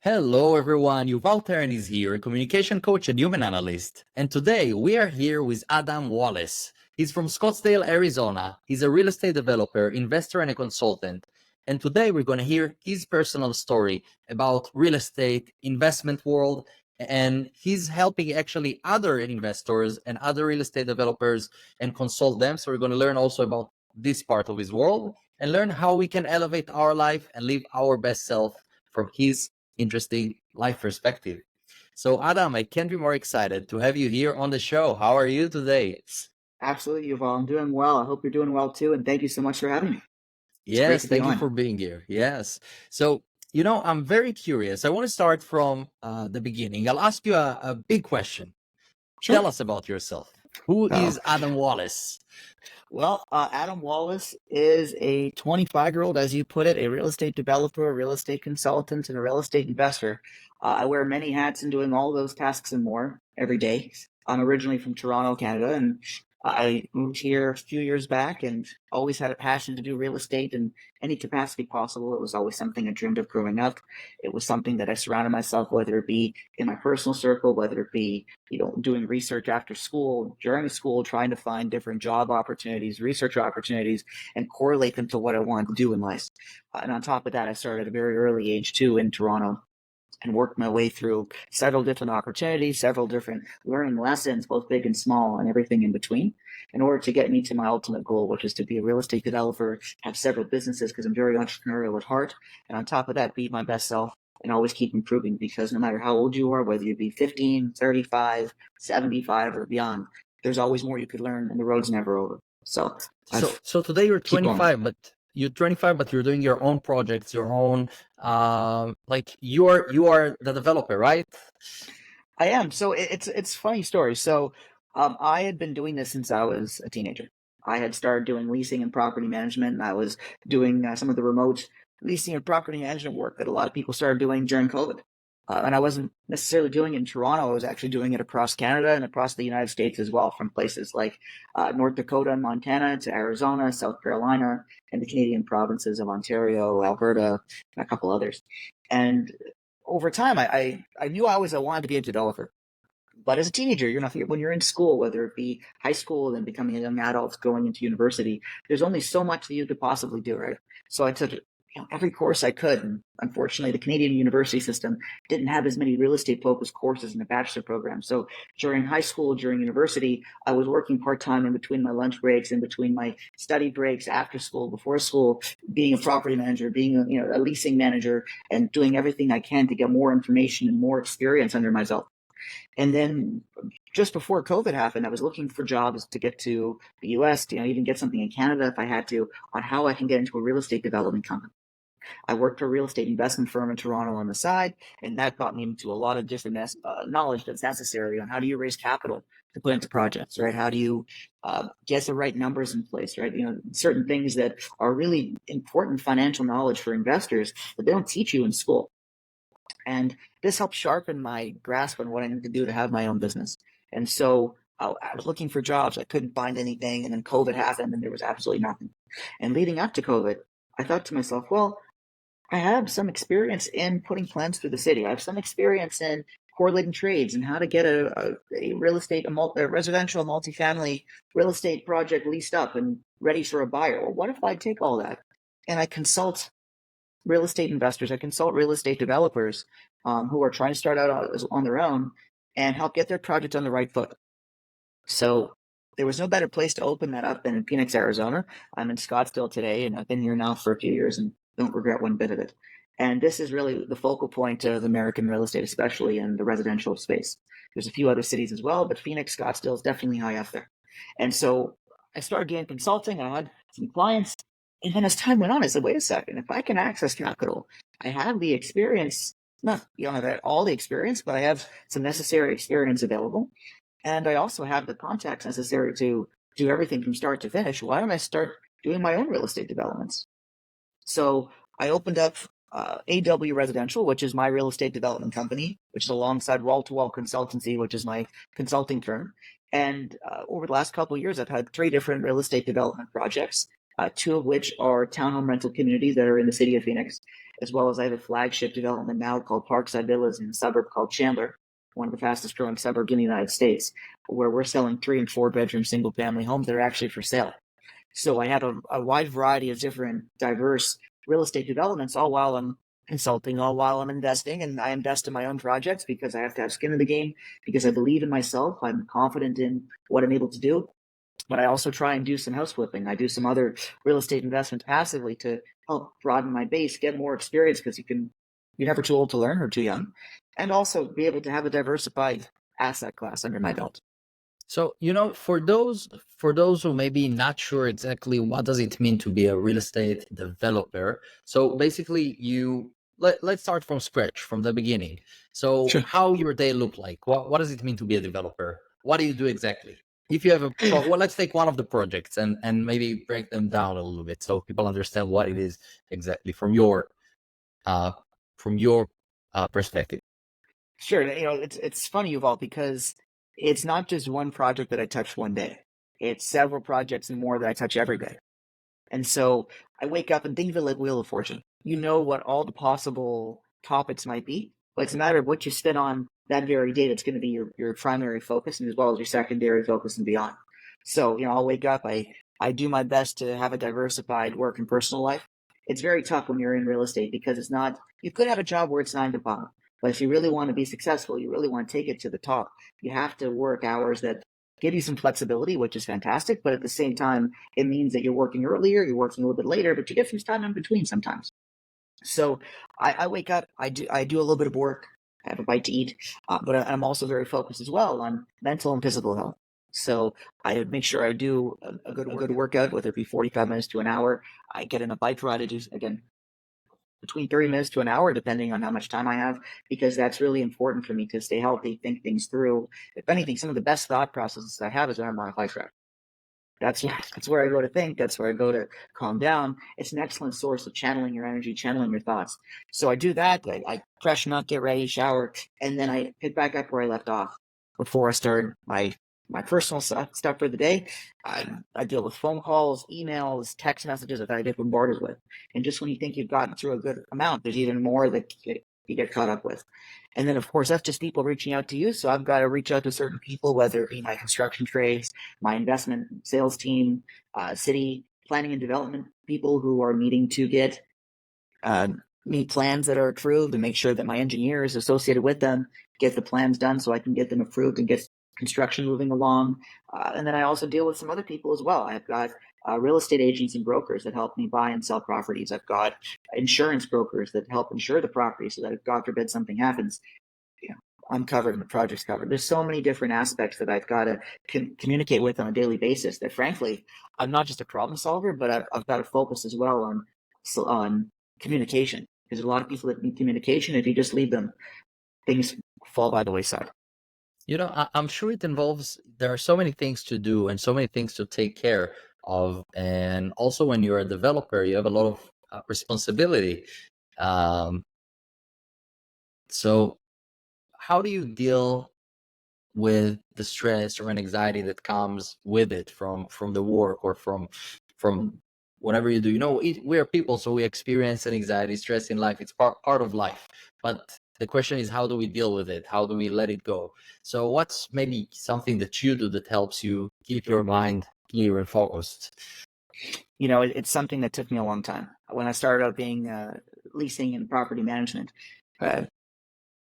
Hello, everyone. Yuval Teren is here, a communication coach and human analyst. And today we are here with Adam Wallace. He's from Scottsdale, Arizona. He's a real estate developer, investor, and a consultant. And today we're going to hear his personal story about real estate, investment world, and he's helping actually other investors and other real estate developers and consult them. So we're going to learn also about this part of his world and learn how we can elevate our life and live our best self from his interesting life perspective. So, Adam, I can't be more excited to have you here on the show. How are you today? Absolutely, Yuval. I'm doing well. I hope you're doing well too. And thank you so much for having me. It's great Yes, to be thank you on. for being here. Yes. So, I'm very curious. I want to start from the beginning. I'll ask you a big question. Sure. Tell us about yourself. Who Oh, is Adam Wallace? well, Adam Wallace is a 25-year-old, as you put it, a real estate developer, a real estate consultant, and a real estate investor. I wear many hats in doing all those tasks and more every day. I'm originally from Toronto, Canada, and I moved here a few years back and always had a passion to do real estate in any capacity possible. It was always something I dreamed of growing up. It was something that I surrounded myself, whether it be in my personal circle, whether it be doing research after school, during school, trying to find different job opportunities, research opportunities, and correlate them to what I wanted to do in life. And on top of that, I started at a very early age too in Toronto and worked my way through several different opportunities, several different learning lessons, both big and small, and everything in between, in order to get me to my ultimate goal, which is to be a real estate developer, have several businesses because I'm very entrepreneurial at heart, and on top of that, be my best self and always keep improving, because no matter how old you are, whether you be 15, 35, 75, or beyond, there's always more you could learn, and the road's never over. So So, I've so today you're keep going. 25, but you're doing your own projects, your own, like you are the developer, right? I am. So it's a funny story. So I had been doing this since I was a teenager. I had started doing leasing and property management, and I was doing some of the remote leasing and property management work that a lot of people started doing during COVID. And I wasn't necessarily doing it in Toronto. I was actually doing it across Canada and across the United States as well, from places like North Dakota and Montana to Arizona, South Carolina, and the Canadian provinces of Ontario, Alberta, and a couple others. And over time, I knew I wanted to be a developer. But as a teenager, when you're in school, whether it be high school, then becoming a young adult, going into university, there's only so much that you could possibly do, right? So I took every course I could, and unfortunately, the Canadian university system didn't have as many real estate focused courses in the bachelor program. So during high school, during university, I was working part time in between my lunch breaks, in between my study breaks, after school, before school, being a property manager, being a leasing manager, and doing everything I can to get more information and more experience under my belt. And then just before COVID happened, I was looking for jobs to get to the US, to even get something in Canada if I had to, on how I can get into a real estate development company. I worked for a real estate investment firm in Toronto on the side, and that got me into a lot of different knowledge that's necessary on how do you raise capital to put into projects, right? How do you get the right numbers in place, right? Certain things that are really important financial knowledge for investors that they don't teach you in school. And this helped sharpen my grasp on what I need to do to have my own business. And so I was looking for jobs. I couldn't find anything. And then COVID happened and there was absolutely nothing. And leading up to COVID, I thought to myself, well, I have some experience in putting plans through the city. I have some experience in correlating trades and how to get a real estate, a residential multifamily real estate project leased up and ready for a buyer. Well, what if I take all that and I consult real estate investors, I consult real estate developers who are trying to start out on their own and help get their project on the right foot. So there was no better place to open that up than in Phoenix, Arizona. I'm in Scottsdale today, and I've been here now for a few years and don't regret one bit of it. And this is really the focal point of American real estate, especially in the residential space. There's a few other cities as well, but Phoenix, Scottsdale is definitely high up there. And so I started getting consulting. I had some clients. And then as time went on, I said, wait a second, if I can access capital, I have the experience, not have all the experience, but I have some necessary experience available. And I also have the contacts necessary to do everything from start to finish. Why don't I start doing my own real estate developments? So I opened up AW Residential, which is my real estate development company, which is alongside Wall to Wall Consultancy, which is my consulting firm. And over the last couple of years, I've had 3 different real estate development projects, 2 of which are townhome rental communities that are in the city of Phoenix, as well as I have a flagship development now called Parkside Villas in a suburb called Chandler, one of the fastest growing suburbs in the United States, where we're selling 3 and 4 bedroom single family homes that are actually for sale. So I have a wide variety of different diverse real estate developments, all while I'm consulting, all while I'm investing. And I invest in my own projects because I have to have skin in the game, because I believe in myself. I'm confident in what I'm able to do. But I also try and do some house flipping. I do some other real estate investments passively to help broaden my base, get more experience, because you're never too old to learn or too young, and also be able to have a diversified asset class under my belt. So, for those who may be not sure exactly what does it mean to be a real estate developer. So basically let's start from scratch, from the beginning. So Sure. how your day look like? What does it mean to be a developer? What do you do exactly? If you have well, let's take one of the projects and maybe break them down a little bit so people understand what it is exactly uh from your perspective. Sure. It's funny, Yuval, because it's not just one project that I touch one day. It's several projects and more that I touch every day. And so I wake up and think of it like Wheel of Fortune. You know what all the possible topics might be, but it's a matter of what you spend on that very day that's going to be your primary focus, and as well as your secondary focus and beyond. So, I'll wake up, I do my best to have a diversified work and personal life. It's very tough when you're in real estate because it's not, you could have a job where it's 9 to 5, but if you really want to be successful, you really want to take it to the top, you have to work hours that give you some flexibility, which is fantastic. But at the same time, it means that you're working earlier, you're working a little bit later, but you get some time in between sometimes. So I wake up, I do a little bit of work, I have a bite to eat, but I'm also very focused as well on mental and physical health. So I make sure I do a good workout, whether it be 45 minutes to an hour. I get in a bike ride. I do, again, between 30 minutes to an hour, depending on how much time I have, because that's really important for me to stay healthy, think things through. If anything, some of the best thought processes I have is on my bike ride. That's where I go to think. That's where I go to calm down. It's an excellent source of channeling your energy, channeling your thoughts. So I do that. I freshen up, get ready, shower, and then I pick back up where I left off before I start my personal stuff for the day. I deal with phone calls, emails, text messages that I get bombarded with. And just when you think you've gotten through a good amount, there's even more that you get caught up with. And then, of course, that's just people reaching out to you. So I've got to reach out to certain people, whether it be my construction trades, my investment sales team, city planning and development people who are needing to get meet plans that are approved, and make sure that my engineers associated with them get the plans done so I can get them approved and get construction moving along. And then I also deal with some other people as well. I've got real estate agents and brokers that help me buy and sell properties. I've got insurance brokers that help insure the property so that if God forbid something happens, I'm covered and the project's covered. There's so many different aspects that I've got to communicate with on a daily basis that, frankly, I'm not just a problem solver, but I've got to focus as well on communication. There's a lot of people that need communication. If you just leave them, things fall by the wayside. I'm sure it involves, there are so many things to do and so many things to take care of. And also, when you're a developer, you have a lot of responsibility. Um, so, how do you deal with the stress or anxiety that comes with it from the work or from whatever you do? We're people, so we experience an anxiety, stress in life. It's part of life. But the question is, how do we deal with it? How do we let it go? So what's maybe something that you do that helps you keep your mind clear and focused? It's something that took me a long time. When I started out being leasing and property management,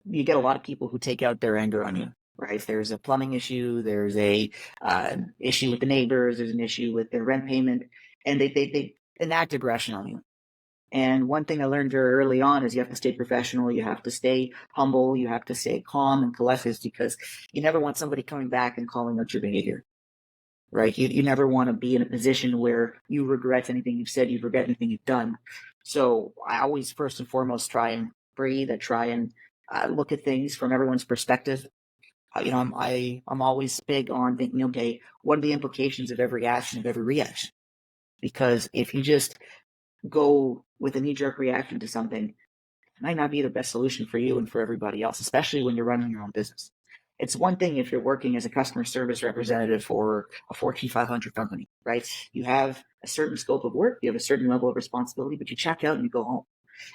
you get a lot of people who take out their anger on you, right? There's a plumbing issue, there's a issue with the neighbors, there's an issue with their rent payment, and they enact aggression on you. And one thing I learned very early on is you have to stay professional, you have to stay humble, you have to stay calm and collected, because you never want somebody coming back and calling out your behavior, right? You never want to be in a position where you regret anything you've said, you regret anything you've done. So I always, first and foremost, try and breathe. I try and look at things from everyone's perspective. I'm always big on thinking, okay, what are the implications of every action, of every reaction? Because if you just go with a knee-jerk reaction to something, it might not be the best solution for you and for everybody else, especially when you're running your own business. It's one thing if you're working as a customer service representative for a Fortune 500 company, right? You have a certain scope of work, you have a certain level of responsibility, but you check out and you go home.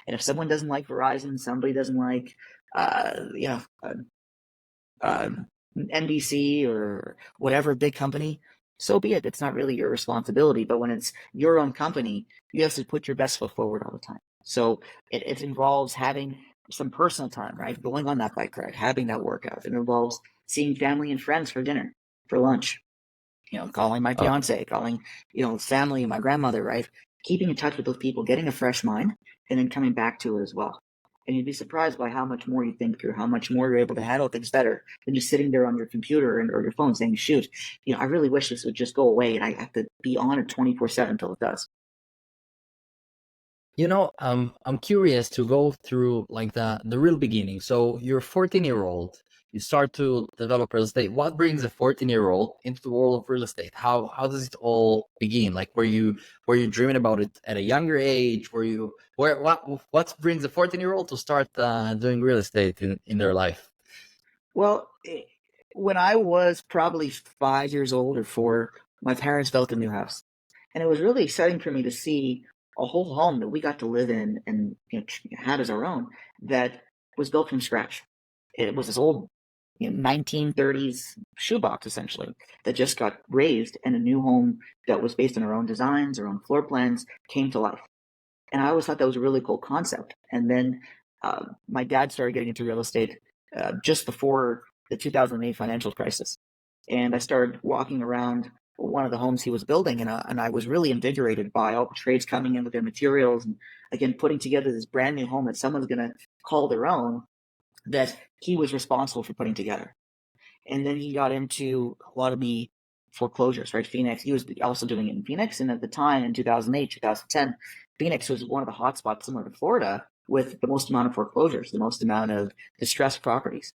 And if someone doesn't like Verizon, somebody doesn't like, uh, NBC or whatever big company, so be it. It's not really your responsibility. But when it's your own company, you have to put your best foot forward all the time. So it involves having some personal time, right? Going on that bike ride, having that workout. It involves seeing family and friends for dinner, for lunch, calling my Oh, fiance, calling, family, my grandmother, right? Keeping in touch with those people, getting a fresh mind, and then coming back to it as well. And you'd be surprised by how much more you think through, how much more you're able to handle things better than just sitting there on your computer or your phone saying, shoot, I really wish this would just go away and I have to be on it 24/7 until it does. I'm curious to go through like the real beginning. So you're a 14-year-old, you start to develop real estate. What brings a 14-year-old into the world of real estate? How does it all begin? Like were you dreaming about it at a younger age? Were you where what brings a 14-year-old to start doing real estate in their life? Well, when I was probably 5 years old or four, my parents built a new house. And it was really exciting for me to see a whole home that we got to live in and had as our own that was built from scratch. It was this old 1930s shoebox essentially that just got raised, and a new home that was based on our own designs, our own floor plans came to life. And I always thought that was a really cool concept. And then my dad started getting into real estate just before the 2008 financial crisis. And I started walking around one of the homes he was building, and I was really invigorated by all the trades coming in with their materials, and again putting together this brand new home that someone's going to call their own, that he was responsible for putting together. And then he got into a lot of the foreclosures, right? Phoenix, he was also doing it in Phoenix. And at the time in 2008, 2010, Phoenix was one of the hotspots similar to Florida with the most amount of foreclosures, the most amount of distressed properties.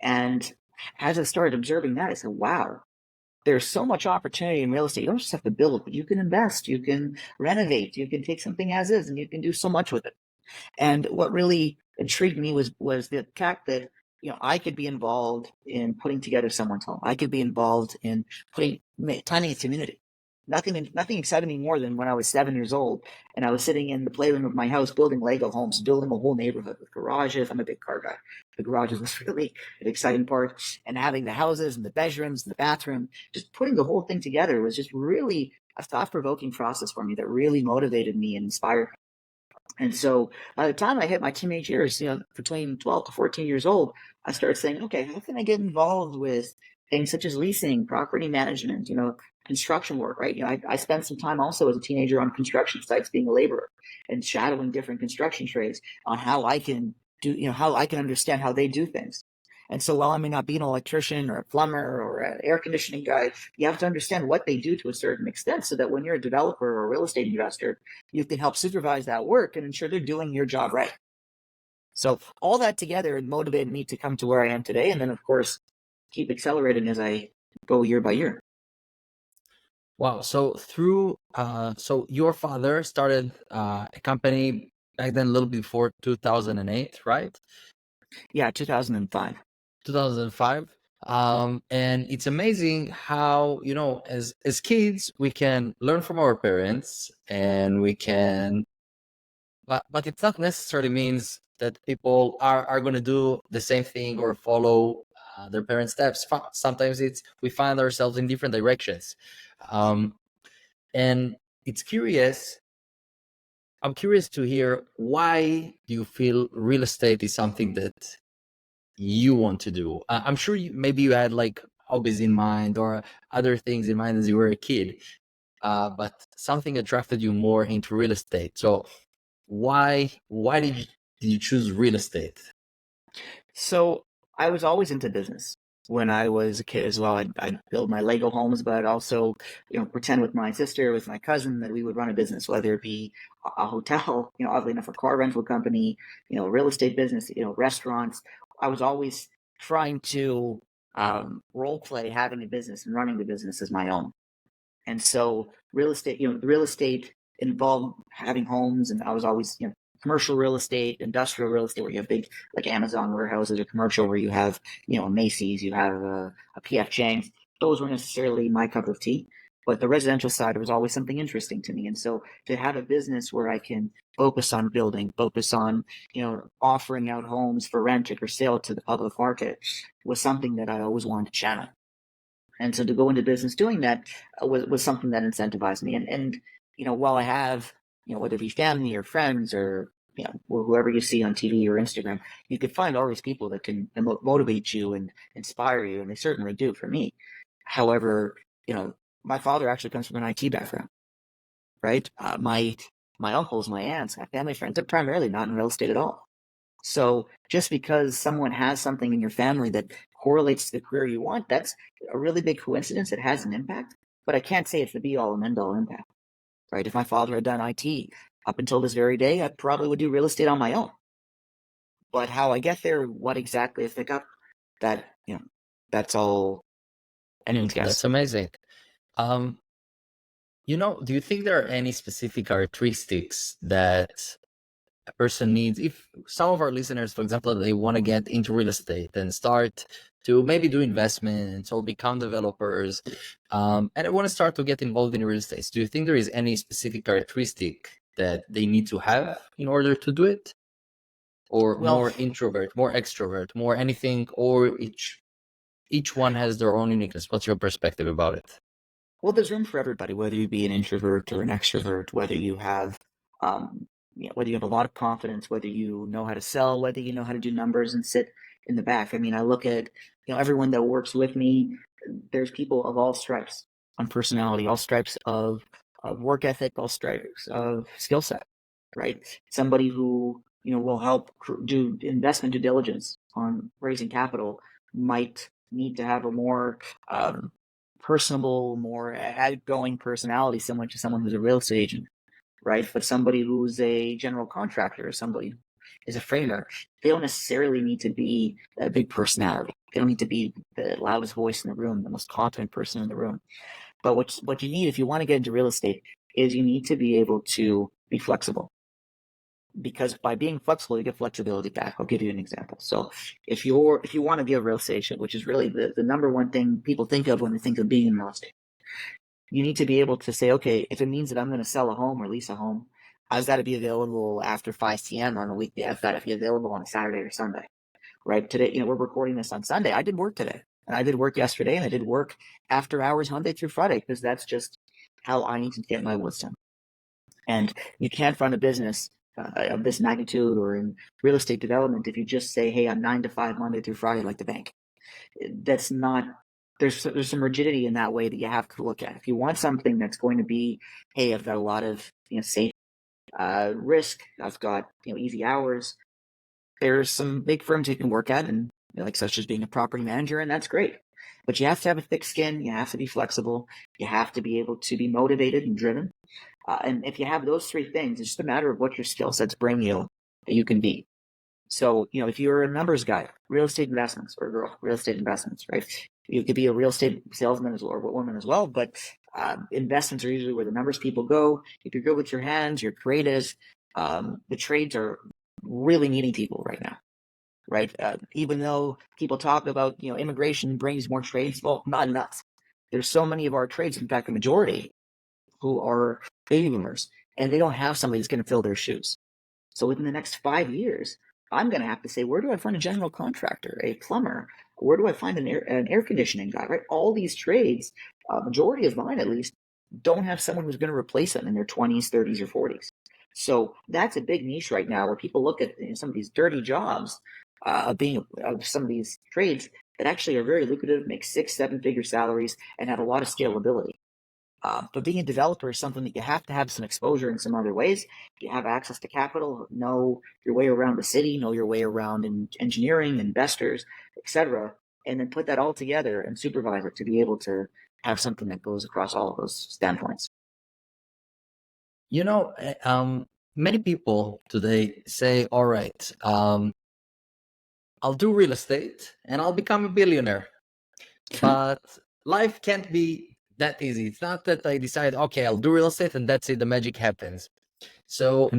And as I started observing that, I said, wow, there's so much opportunity in real estate. You don't just have to build, but you can invest, you can renovate, you can take something as is, and you can do so much with it. And what really intrigued me was the fact that I could be involved in putting together someone's home. I could be involved in planning a community. Nothing excited me more than when I was 7 years old and I was sitting in the playroom of my house building Lego homes, building a whole neighborhood with garages. I'm a big car guy. The garages was really an exciting part, and having the houses and the bedrooms and the bathroom, just putting the whole thing together was just really a thought-provoking process for me that really motivated me and inspired me. And so by the time I hit my teenage years, between 12 to 14 years old, I started saying, okay, how can I get involved with things such as leasing, property management, construction work, right? I spent some time also as a teenager on construction sites being a laborer and shadowing different construction trades on how I can how I can understand how they do things. And so while I may not be an electrician or a plumber or an air conditioning guy, you have to understand what they do to a certain extent so that when you're a developer or a real estate investor, you can help supervise that work and ensure they're doing your job right. So all that together motivated me to come to where I am today. And then, of course, keep accelerating as I go year by year. Wow. So your father started a company back then a little before 2008, right? Yeah, 2005. 2005. And it's amazing how, as kids, we can learn from our parents and but it's not necessarily means that people are going to do the same thing or follow their parents' steps. Sometimes we find ourselves in different directions. Um, and it's curious. I'm curious to hear why do you feel real estate is something that you want to do? I'm sure maybe you had like hobbies in mind or other things in mind as you were a kid, but something attracted you more into real estate. So why did you choose real estate? So I was always into business when I was a kid as well. I'd build my Lego homes, but I'd also, pretend with my sister, with my cousin, that we would run a business, whether it be a hotel, oddly enough, a car rental company, real estate business, restaurants. I was always trying to role play having a business and running the business as my own. And so real estate involved having homes, and I was always, commercial real estate, industrial real estate, where you have big like Amazon warehouses, or commercial where you have, Macy's, you have a PF Chang's. Those weren't necessarily my cup of tea. but the residential side was always something interesting to me. And so to have a business where I can focus on building, focus on, offering out homes for rent or for sale to the public market was something that I always wanted to channel. And so to go into business doing that was something that incentivized me. And while I have, whether it be family or friends or, whoever you see on TV or Instagram, you could find all these people that can motivate you and inspire you. And they certainly do for me. However, my father actually comes from an IT background, right? My uncles, my aunts, my family friends, they're primarily not in real estate at all. So just because someone has something in your family that correlates to the career you want, that's a really big coincidence. It has an impact, but I can't say it's the be all and end all impact, right? If my father had done IT up until this very day, I probably would do real estate on my own. But how I get there, what exactly I pick up, that, that's all anyone's guess. That's amazing. Do you think there are any specific characteristics that a person needs? If some of our listeners, for example, they want to get into real estate and start to maybe do investments or become developers, and they want to start to get involved in real estate, do you think there is any specific characteristic that they need to have in order to do it? Or more introvert, more extrovert, more anything, or each one has their own uniqueness? What's your perspective about it? Well, there's room for everybody, whether you be an introvert or an extrovert, whether you have whether you have a lot of confidence, whether you know how to sell, whether you know how to do numbers and sit in the back. I mean, I look at everyone that works with me. There's people of all stripes on personality, all stripes of work ethic, all stripes of skill set. Right? Somebody who will help do investment due diligence on raising capital might need to have a more personable, more outgoing personality, similar to someone who's a real estate agent, right? But somebody who's a general contractor or somebody is a framer, they don't necessarily need to be a big personality. They don't need to be the loudest voice in the room, the most confident person in the room. But what you need if you want to get into real estate is you need to be able to be flexible. Because by being flexible, you get flexibility back. I'll give you an example. So if you want to be a real estate agent, which is really the number one thing people think of when they think of being in real estate, you need to be able to say, okay, if it means that I'm going to sell a home or lease a home, I've got to be available after 5 p.m. on a weekday. I've got to be available on a Saturday or Sunday, right? Today, we're recording this on Sunday. I did work today, and I did work yesterday, and I did work after hours Monday through Friday, because that's just how I need to get my woods done. And you can't run a business of this magnitude or in real estate development if you just say, hey, I'm 9 to 5 Monday through Friday like the bank. That's not, there's some rigidity in that way that you have to look at. If you want something that's going to be, hey, I've got a lot of safe risk, I've got easy hours, there's some big firms you can work at, and like such as being a property manager, and that's great. But you have to have a thick skin, you have to be flexible, you have to be able to be motivated and driven. And if you have those three things, it's just a matter of what your skill sets bring you that you can be. So, if you're a numbers guy, real estate investments, or girl, real estate investments, right? You could be a real estate salesman as well, or woman as well, but investments are usually where the numbers people go. If you're good with your hands, you're creative, the trades are really needing people right now, right? Even though people talk about, immigration brings more trades, well, not enough. There's so many of our trades, in fact, the majority, who are baby boomers, and they don't have somebody that's going to fill their shoes. So within the next 5 years, I'm going to have to say, where do I find a general contractor, a plumber? Where do I find an air conditioning guy, right? All these trades, majority of mine at least, don't have someone who's going to replace them in their 20s, 30s, or 40s. So that's a big niche right now where people look at some of these dirty jobs of some of these trades that actually are very lucrative, make 6-7 figure salaries, and have a lot of scalability. But being a developer is something that you have to have some exposure in some other ways. You have access to capital, know your way around the city, know your way around in engineering, investors, etc., and then put that all together and supervise it to be able to have something that goes across all of those standpoints. Many people today say, all right, I'll do real estate and I'll become a billionaire. But life can't be that easy. It's not that I decide, okay, I'll do real estate and that's it, the magic happens. So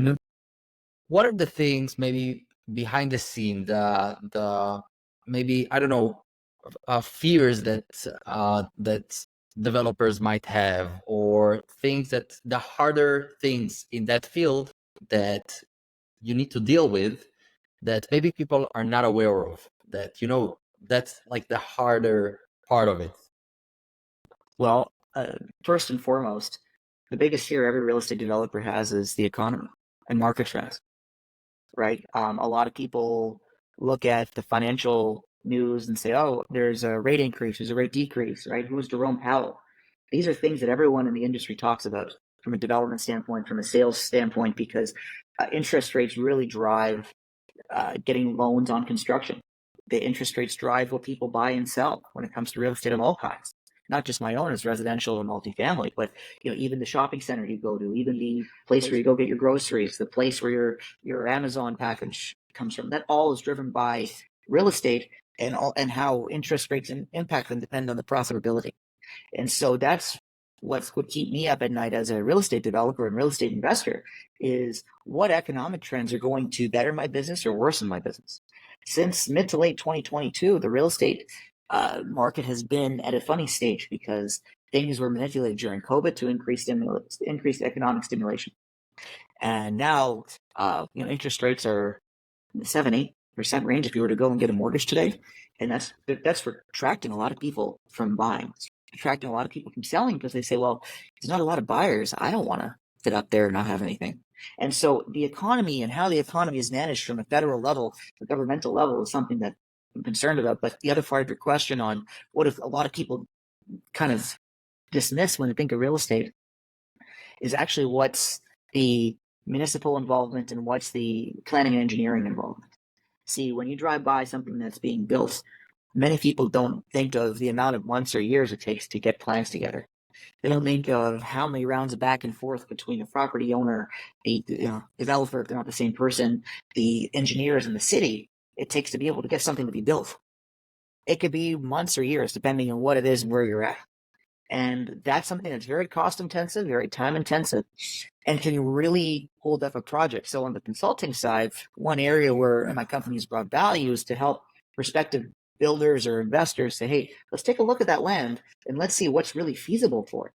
what are the things maybe behind the scene, the maybe, I don't know, fears that developers might have, or things that the harder things in that field that you need to deal with that maybe people are not aware of, that that's like the harder part of it? Well, first and foremost, the biggest fear every real estate developer has is the economy and market trends, right? A lot of people look at the financial news and say, oh, there's a rate increase, there's a rate decrease, right? Who's Jerome Powell? These are things that everyone in the industry talks about from a development standpoint, from a sales standpoint, because interest rates really drive getting loans on construction. The interest rates drive what people buy and sell when it comes to real estate of all kinds. Not just my own as residential or multifamily, but even the shopping center you go to, even the place where you go get your groceries, the place where your Amazon package comes from. That all is driven by real estate and how interest rates impact them depend on the profitability. And so that's what would keep me up at night as a real estate developer and real estate investor is what economic trends are going to better my business or worsen my business. Since mid to late 2022, the real estate market has been at a funny stage because things were manipulated during COVID to increase economic stimulation. And now, interest rates are in the 7-8% range if you were to go and get a mortgage today. And that's attracting a lot of people from buying. It's attracting a lot of people from selling because they say, well, there's not a lot of buyers. I don't want to sit up there and not have anything. And so the economy and how the economy is managed from a federal level, the governmental level, is something that I'm concerned about. But the other part of your question on what if a lot of people kind of dismiss when they think of real estate is actually what's the municipal involvement and what's the planning and engineering involvement. See, when you drive by something that's being built, many people don't think of the amount of months or years it takes to get plans together. They don't think of how many rounds of back and forth between the property owner, the developer, if they're not the same person, the engineers, and the city it takes to be able to get something to be built. It could be months or years, depending on what it is and where you're at. And that's something that's very cost intensive, very time intensive, and can really hold up a project. So on the consulting side, one area where my company's brought value is to help prospective builders or investors say, hey, let's take a look at that land and let's see what's really feasible for it.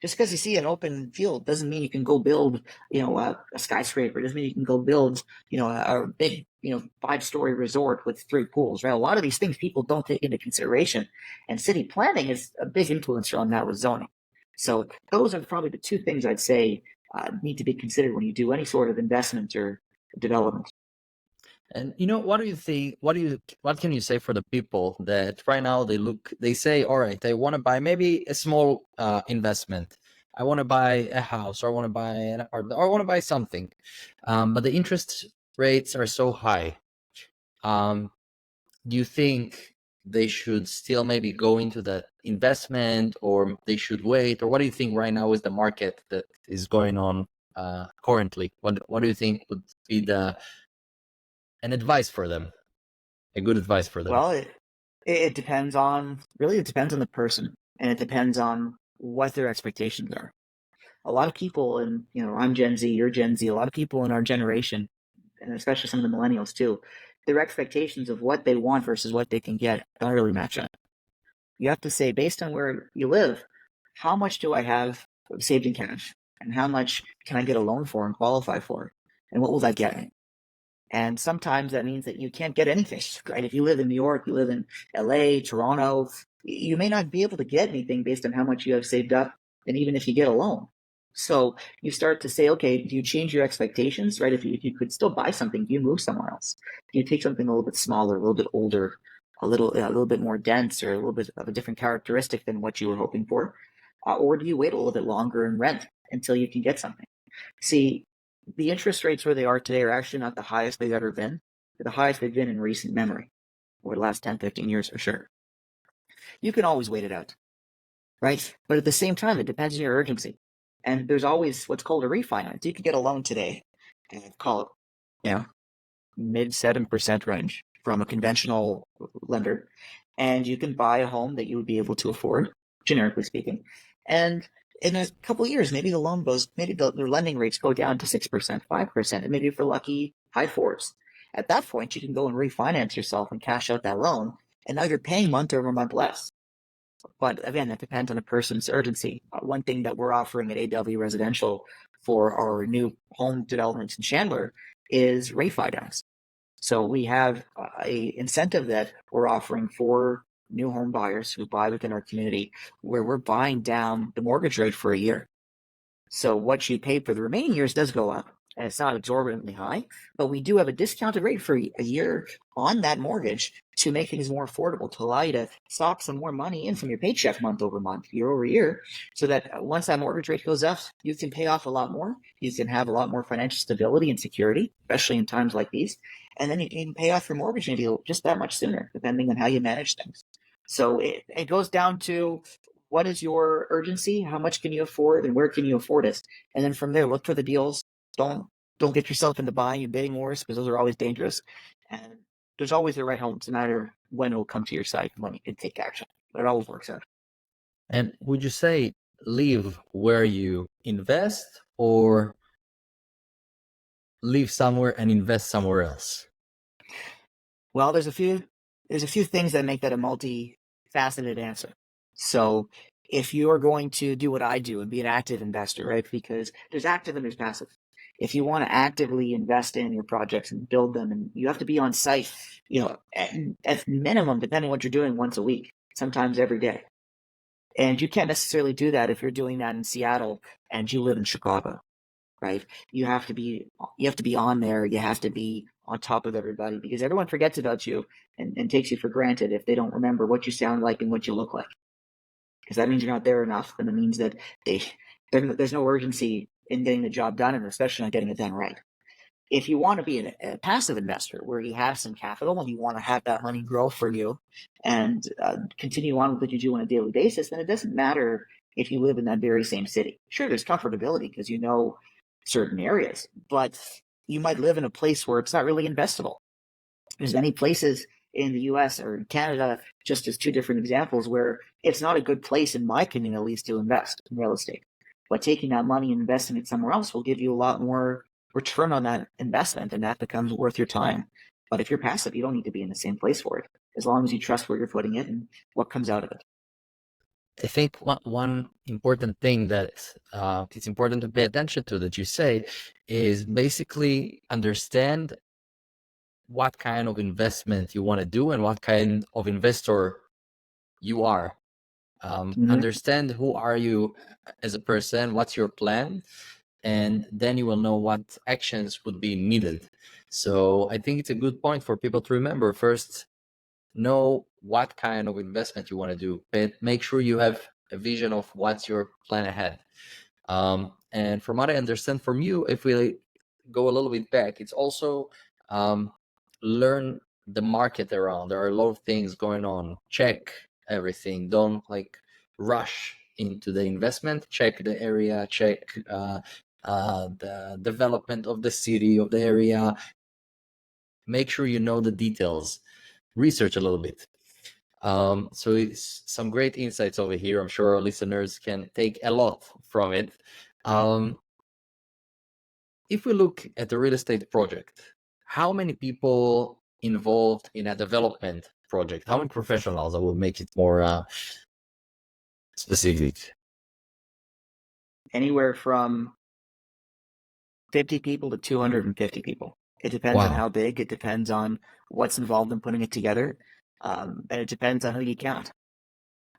Just because you see an open field doesn't mean you can go build, a skyscraper. It doesn't mean you can go build, a big, 5-story resort with 3 pools, right? A lot of these things people don't take into consideration, and city planning is a big influencer on that with zoning. So those are probably the 2 things I'd say need to be considered when you do any sort of investment or development. And what do you think? What can you say for the people that right now they say, all right, I want to buy maybe a small investment. I want to buy a house, or I want to buy an apartment, or I want to buy something, but the interest rates are so high. Do you think they should still maybe go into that investment, or they should wait, or what do you think right now is the market that is going on currently? What do you think would be an advice for them, a good advice for them? Well, it depends on the person, and it depends on what their expectations are. A lot of people, and I'm Gen Z, you're Gen Z, a lot of people in our generation, and especially some of the millennials too, their expectations of what they want versus what they can get don't really match up. You have to say, based on where you live, how much do I have saved in cash? And how much can I get a loan for and qualify for? And what will that get me? And sometimes that means that you can't get anything, right? If you live in New York, you live in LA, Toronto, you may not be able to get anything based on how much you have saved up, and even if you get a loan. So you start to say, okay, do you change your expectations, right? If you could still buy something, do you move somewhere else? Do you take something a little bit smaller, a little bit older, a little bit more dense, or a little bit of a different characteristic than what you were hoping for? Or do you wait a little bit longer and rent until you can get something? See, the interest rates where they are today are actually not the highest they've ever been. They're the highest they've been in recent memory, over the last 10, 15 years for sure. You can always wait it out, right? But at the same time, it depends on your urgency. And there's always what's called a refinance. You can get a loan today and call it, mid 7% range from a conventional lender. And you can buy a home that you would be able to afford, generically speaking. And in a couple of years, maybe the lending rates go down to 6%, 5%, and maybe if you're lucky, high 4s. At that point, you can go and refinance yourself and cash out that loan, and now you're paying month over month less. But again, that depends on a person's urgency. One thing that we're offering at AW Residential for our new home developments in Chandler is rate finance. So we have a incentive that we're offering for new home buyers who buy within our community, where we're buying down the mortgage rate for a year. So what you pay for the remaining years does go up, and it's not exorbitantly high, but we do have a discounted rate for a year on that mortgage to make things more affordable, to allow you to sock some more money in from your paycheck month over month, year over year, so that once that mortgage rate goes up, you can pay off a lot more. You can have a lot more financial stability and security, especially in times like these. And then you can pay off your mortgage maybe just that much sooner, depending on how you manage things. So it goes down to what is your urgency, how much can you afford, and where can you afford it, and then from there look for the deals. Don't get yourself into buying and bidding wars, because those are always dangerous, and there's always the right home, no matter when it will come to your site and when you can take action, but it always works out. And would you say live where you invest, or live somewhere and invest somewhere else? Well, there's a few things that make that a multifaceted answer. So if you're going to do what I do and be an active investor, right? Because there's active and there's passive. If you want to actively invest in your projects and build them, and you have to be on site, at minimum, depending on what you're doing, once a week, sometimes every day. And you can't necessarily do that if you're doing that in Seattle and you live in Chicago, right? You have to be on there. You have to be on top of everybody, because everyone forgets about you and takes you for granted if they don't remember what you sound like and what you look like. Because that means you're not there enough, and it means that there's no urgency in getting the job done, and especially not getting it done right. If you want to be a passive investor where you have some capital and you want to have that money grow for you and continue on with what you do on a daily basis, then it doesn't matter if you live in that very same city. Sure, there's comfortability because you know certain areas, but you might live in a place where it's not really investable. There's many places in the US or in Canada, just as two different examples, where it's not a good place, in my opinion at least, to invest in real estate. But taking that money and investing it somewhere else will give you a lot more return on that investment, and that becomes worth your time. But if you're passive, you don't need to be in the same place for it, as long as you trust where you're putting it and what comes out of it. I think one important thing that it's important to pay attention to that you say is basically understand what kind of investment you want to do and what kind of investor you are. Understand who are you as a person, what's your plan, and then you will know what actions would be needed. So I think it's a good point for people to remember. First, know what kind of investment you want to do, but make sure you have a vision of what's your plan ahead. And from what I understand from you, if we go a little bit back, it's also learn the market around. There are a lot of things going on. Check everything. Don't rush into the investment. Check the area. Check the development of the city, of the area. Make sure you know the details. Research a little bit. So it's some great insights over here. I'm sure our listeners can take a lot from it. If we look at the real estate project, how many people involved in a development project? How many professionals? I will make it more specific. Anywhere from 50 people to 250 people. It depends on how big. It depends on what's involved in putting it together. And it depends on who you count.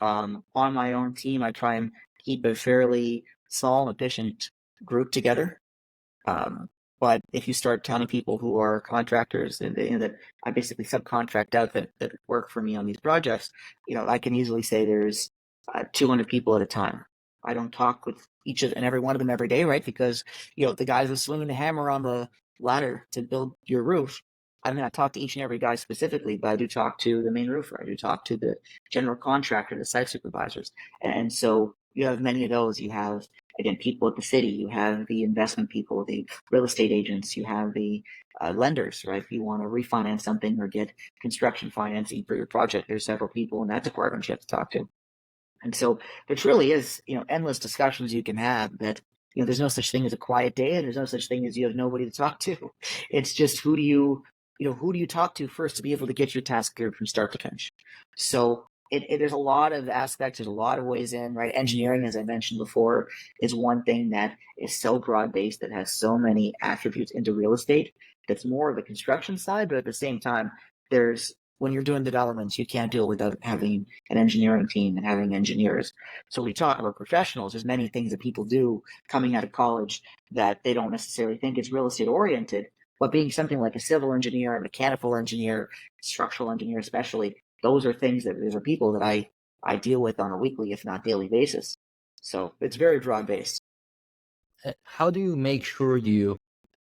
On my own team, I try and keep a fairly small, efficient group together. But if you start counting people who are contractors and that I basically subcontract out that work for me on these projects, I can easily say there's 200 people at a time. I don't talk with each and every one of them every day, right? Because the guys are swinging the hammer on the ladder to build your roof. I mean, I talk to each and every guy specifically, but I do talk to the main roofer. I do talk to the general contractor, the site supervisors, and so you have many of those. You have, again, people at the city. You have the investment people, the real estate agents. You have the lenders, right? If you want to refinance something or get construction financing for your project, there's several people in that department you have to talk to. And so there truly is, endless discussions you can have that, there's no such thing as a quiet day, and there's no such thing as you have nobody to talk to. It's just who do you talk to first to be able to get your task cleared from start to finish. So there's a lot of aspects, there's a lot of ways in, right? Engineering, as I mentioned before, is one thing that is so broad based, that has so many attributes into real estate. That's more of the construction side, but at the same time, there's when you're doing developments, you can't do it without having an engineering team and having engineers. So we talk about professionals. There's many things that people do coming out of college that they don't necessarily think is real estate oriented, but being something like a civil engineer, a mechanical engineer, structural engineer, especially, those are things that these are people that I deal with on a weekly, if not daily basis. So it's very broad based. How do you make sure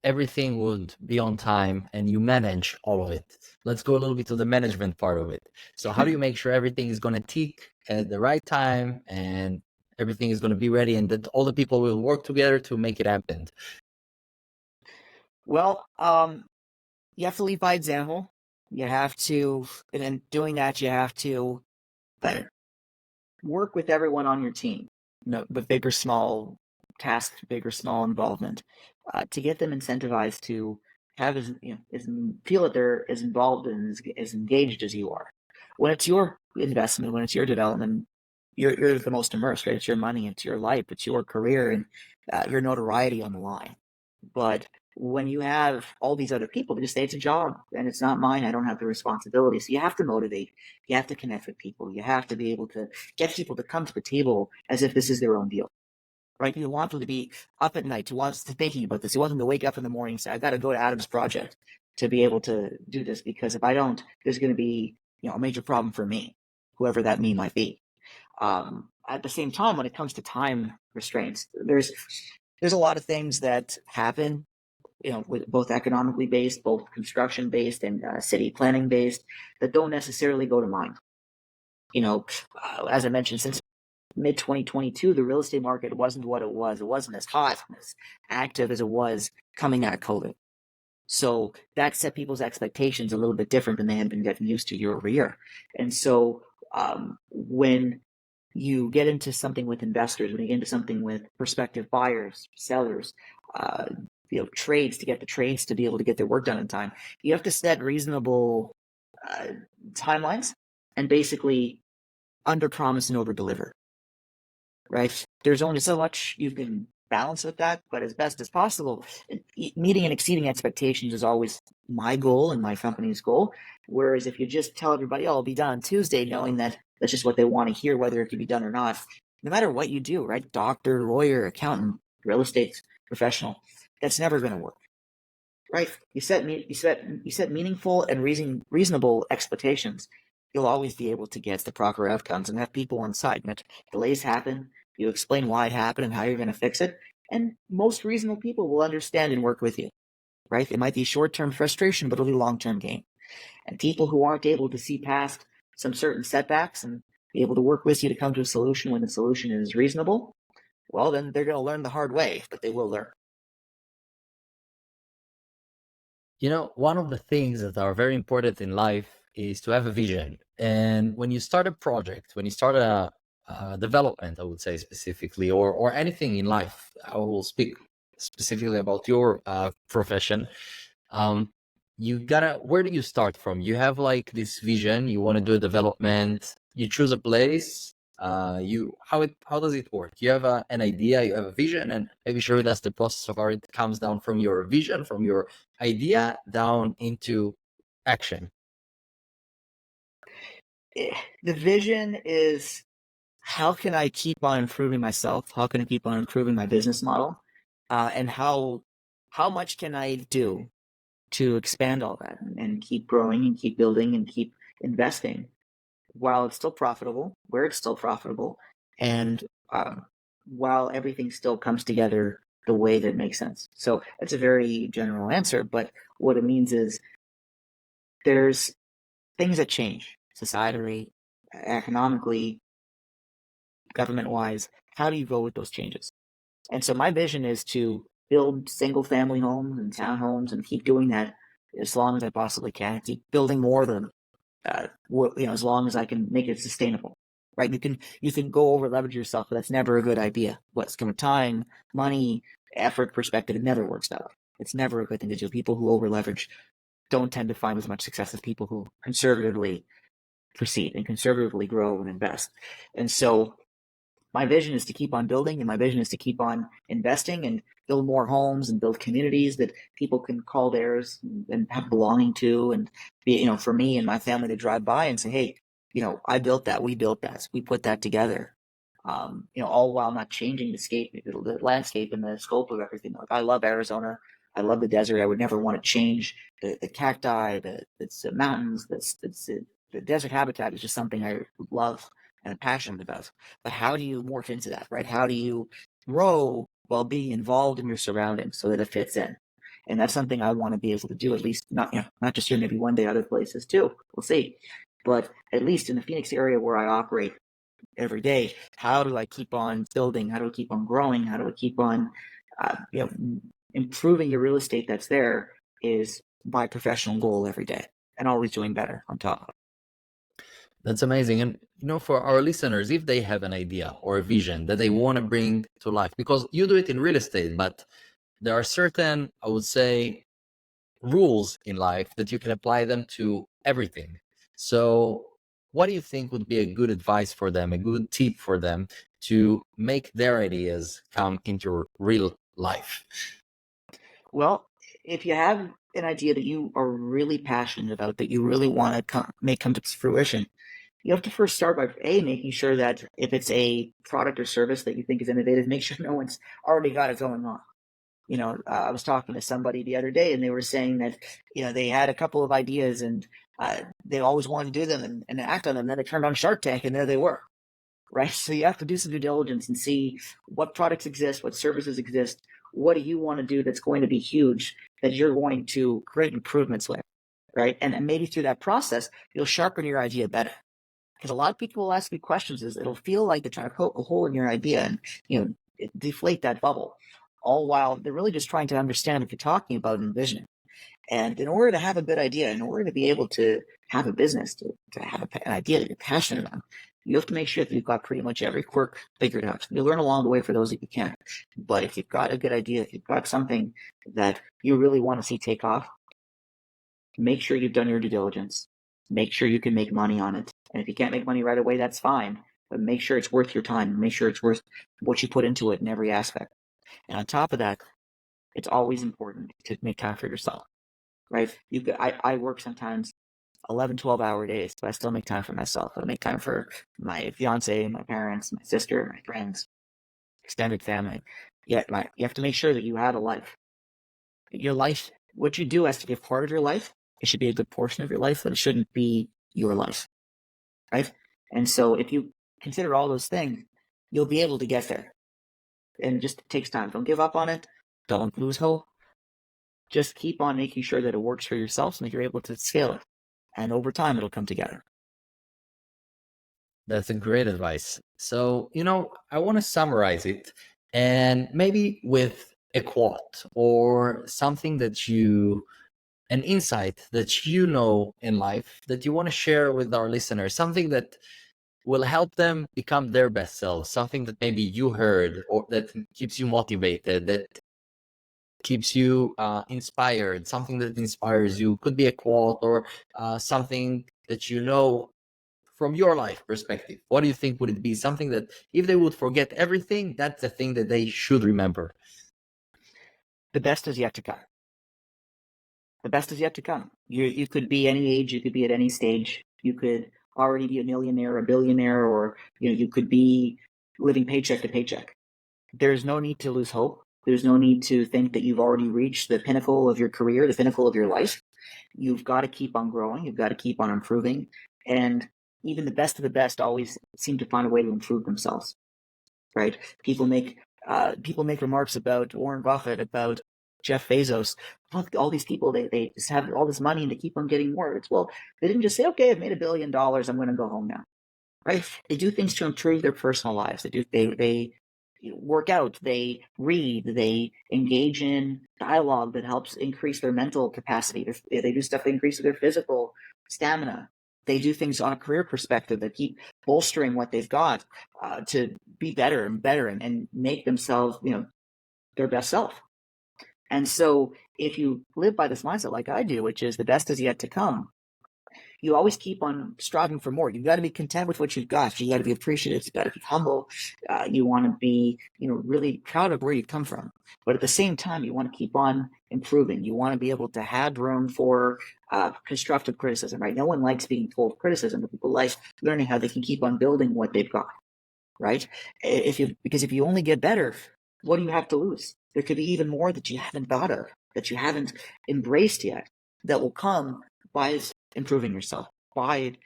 everything would be on time and you manage all of it? Let's go a little bit to the management part of it. So how do you make sure everything is going to tick at the right time and everything is going to be ready and that all the people will work together to make it happen? Well, you have to lead by example. You have to, and in doing that, you have to work with everyone on your team, with big or small tasks, big or small involvement, to get them incentivized to have feel that they're as involved and as engaged as you are. When it's your investment, when it's your development, you're the most immersed, right? It's your money, it's your life, it's your career, and your notoriety on the line. But when you have all these other people, they just say it's a job and it's not mine. I don't have the responsibility. So you have to motivate. You have to connect with people. You have to be able to get people to come to the table as if this is their own deal, right? You want them to be up at night, who wants to thinking about this. You want them to wake up in the morning and say, I got to go to Adam's project to be able to do this, because if I don't, there's going to be, a major problem for me, whoever that me might be. At the same time, when it comes to time restraints, there's a lot of things that happen, with both economically based, both construction based, and city planning based, that don't necessarily go to mind. As I mentioned, since mid 2022, the real estate market wasn't what it was. It wasn't as hot, as active as it was coming out of COVID. So that set people's expectations a little bit different than they had been getting used to year over year. And so when you get into something with investors, when you get into something with prospective buyers, sellers, trades, to get the trades to be able to get their work done in time, you have to set reasonable timelines and basically under promise and over deliver, right? There's only so much you can balance with that, but as best as possible, meeting and exceeding expectations is always my goal and my company's goal. Whereas if you just tell everybody, oh, I'll be done on Tuesday, knowing that that's just what they want to hear, whether it can be done or not, no matter what you do, right? Doctor, lawyer, accountant, real estate professional, that's never going to work, right? You set meaningful and reasonable expectations. You'll always be able to get the proper outcomes and have people on side. And if delays happen, you explain why it happened and how you're going to fix it, and most reasonable people will understand and work with you, right? It might be short-term frustration, but it'll be long-term gain. And people who aren't able to see past some certain setbacks and be able to work with you to come to a solution when the solution is reasonable, well, then they're going to learn the hard way, but they will learn. One of the things that are very important in life is to have a vision. And when you start a project, when you start a development, I would say specifically, or anything in life, I will speak specifically about your profession. Where do you start from? You have like this vision, you want to do a development, you choose a place. How does it work? You have an idea, you have a vision, and maybe sure that's the process of how it comes down from your vision, from your idea down into action. The vision is, how can I keep on improving myself? How can I keep on improving my business model? And how much can I do to expand all that and keep growing and keep building and keep investing while it's still profitable, where it's still profitable, and while everything still comes together the way that makes sense. So it's a very general answer, but what it means is there's things that change societally, economically, government-wise. How do you go with those changes? And so my vision is to build single-family homes and townhomes and keep doing that as long as I possibly can. Keep building more of them, as long as I can make it sustainable. Right? You can go over leverage yourself, but that's never a good idea. What's from a time, money, effort perspective, it never works out. It's never a good thing to do. People who over leverage don't tend to find as much success as people who conservatively proceed and conservatively grow and invest. And so my vision is to keep on building, and my vision is to keep on investing and build more homes and build communities that people can call theirs and have belonging to, and be, for me and my family to drive by and say, hey, I built that, we built that, we put that together. All while not changing the landscape and the scope of everything. Like, I love Arizona. I love the desert. I would never want to change the cacti, the mountains, the desert habitat is just something I love and I'm passionate about. But how do you morph into that, right? How do you grow while being involved in your surroundings so that it fits in? And that's something I want to be able to do, at least not just here, maybe one day other places too. We'll see. But at least in the Phoenix area where I operate every day, how do I keep on building? How do I keep on growing? How do I keep on, improving your real estate that's there? Is my professional goal every day, and always doing better on top. That's amazing. And for our listeners, if they have an idea or a vision that they want to bring to life, because you do it in real estate, but there are certain, I would say, rules in life that you can apply them to everything. So what do you think would be a good advice for them, a good tip for them to make their ideas come into real life? Well, if you have an idea that you are really passionate about, that you really want to make come to fruition, you have to first start by making sure that if it's a product or service that you think is innovative, make sure no one's already got it going on. I was talking to somebody the other day, and they were saying that they had a couple of ideas, and they always wanted to do them and act on them. Then they turned on Shark Tank, and there they were. Right. So you have to do some due diligence and see what products exist, what services exist. What do you want to do that's going to be huge, that you're going to create improvements with, right? And maybe through that process, you'll sharpen your idea better. Because a lot of people will ask me questions, is it'll feel like they're trying to poke a hole in your idea and deflate that bubble, all while they're really just trying to understand what you're talking about and envisioning. And in order to have a good idea, in order to be able to have a business, to have an idea that you're passionate about, you have to make sure that you've got pretty much every quirk figured out. You learn along the way for those that you can. But if you've got a good idea, if you've got something that you really want to see take off, make sure you've done your due diligence. Make sure you can make money on it. And if you can't make money right away, that's fine. But make sure it's worth your time. Make sure it's worth what you put into it in every aspect. And on top of that, it's always important to make time for yourself. Right? I work sometimes 11, 12-hour days, but I still make time for myself. I make time for my fiance, my parents, my sister, my friends, extended family. Yet you have to make sure that you have a life. Your life, what you do has to be a part of your life. It should be a good portion of your life, but it shouldn't be your life. Right? And so if you consider all those things, you'll be able to get there. And it just takes time. Don't give up on it. Don't lose hope. Just keep on making sure that it works for yourself so that you're able to scale it. And over time, it'll come together. That's a great advice. So, I want to summarize it, and maybe with a quote or something an insight that in life that you want to share with our listeners, something that will help them become their best selves, something that maybe you heard or that keeps you motivated, that keeps you inspired, something that inspires you. Could be a quote or something that from your life perspective. What do you think would it be? Something that if they would forget everything, that's the thing that they should remember. The best is yet to come. The best is yet to come. You could be any age, you could be at any stage. You could already be a millionaire, a billionaire, or you could be living paycheck to paycheck. There's no need to lose hope. There's no need to think that you've already reached the pinnacle of your career, the pinnacle of your life. You've got to keep on growing. You've got to keep on improving. And even the best of the best always seem to find a way to improve themselves, right? People make remarks about Warren Buffett, about Jeff Bezos. All these people, they just have all this money and they keep on getting more. They didn't just say, okay, I've made $1 billion, I'm going to go home now, right? They do things to improve their personal lives. They work out, they read, they engage in dialogue that helps increase their mental capacity. They do stuff that increases their physical stamina. They do things on a career perspective that keep bolstering what they've got to be better and better and make themselves, their best self. And so if you live by this mindset like I do, which is the best is yet to come, you always keep on striving for more. You've got to be content with what you've got. You got to be appreciative. You got to be humble. You want to be, really proud of where you've come from. But at the same time, you want to keep on improving. You want to be able to have room for constructive criticism, right? No one likes being told criticism, but people like learning how they can keep on building what they've got, right? Because if you only get better, what do you have to lose? There could be even more that you haven't thought of, that you haven't embraced yet, that will come by improving yourself, by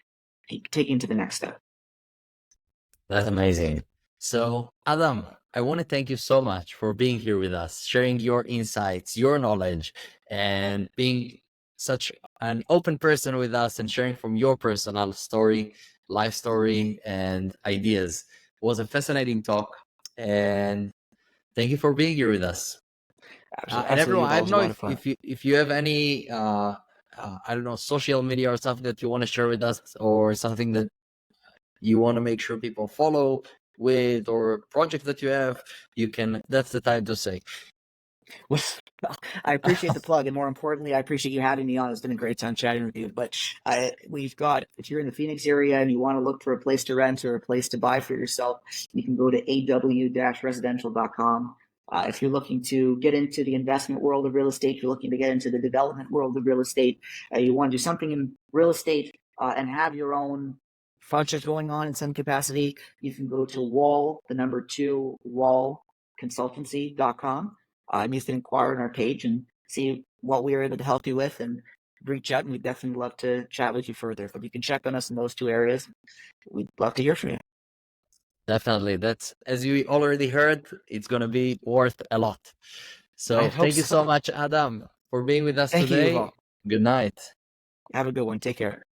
taking to the next step. That's amazing. So, Adam, I want to thank you so much for being here with us, sharing your insights, your knowledge, and being such an open person with us and sharing from your personal story, life story, and ideas. It was a fascinating talk, and thank you for being here with us. And Absolutely, everyone, I Yuval, it don't was a know lot of fun. if you have any I don't know, social media or something that you want to share with us, or something that you want to make sure people follow with, or projects that you have, you can. That's the time to say. Well, I appreciate the plug, and more importantly, I appreciate you having me on. It's been a great time chatting with you. But we've got, if you're in the Phoenix area and you want to look for a place to rent or a place to buy for yourself, you can go to aw-residential.com. If you're looking to get into the investment world of real estate, you're looking to get into the development world of real estate, you want to do something in real estate and have your own project going on in some capacity, you can go to wallconsultancy.com. You can inquire on our page and see what we are able to help you with, and reach out, and we'd definitely love to chat with you further. But you can check on us in those two areas. We'd love to hear from you. Definitely. That's, as you already heard, it's going to be worth a lot. I So hope thank you so so. much, Adam, for being with us Thank you, today. Yuval. Good night. Have a good one. Take care.